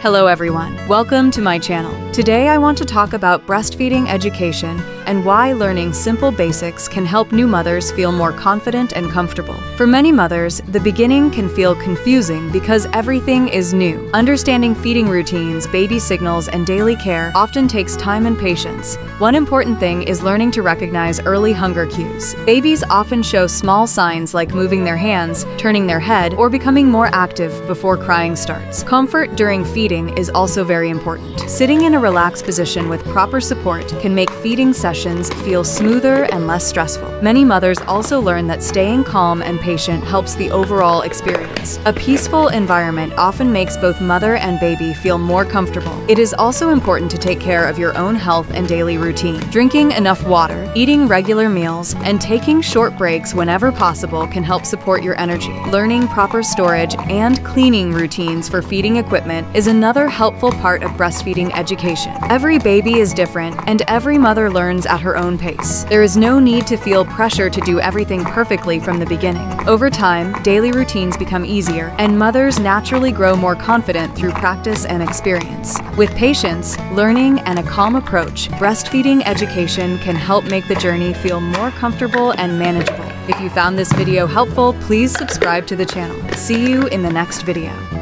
Hello everyone, welcome to my channel. Today I want to talk about breastfeeding education and why learning simple basics can help new mothers feel more confident and comfortable. For many mothers, the beginning can feel confusing because everything is new. Understanding feeding routines, baby signals, and daily care often takes time and patience. One important thing is learning to recognize early hunger cues. Babies often show small signs like moving their hands, turning their head, or becoming more active before crying starts. Comfort during feeding is also very important. Sitting in a relaxed position with proper support can make feeding sessions feel smoother and less stressful. Many mothers also learn that staying calm and patient helps the overall experience. A peaceful environment often makes both mother and baby feel more comfortable. It is also important to take care of your own health and daily routine. Drinking enough water, eating regular meals, and taking short breaks whenever possible can help support your energy. Learning proper storage and cleaning routines for feeding equipment is another helpful part of breastfeeding education. Every baby is different, and every mother learns at her own pace. There is no need to feel pressure to do everything perfectly from the beginning. Over time, daily routines become easier, and mothers naturally grow more confident through practice and experience. With patience, learning, and a calm approach, breastfeeding education can help make the journey feel more comfortable and manageable. If you found this video helpful, please subscribe to the channel. See you in the next video.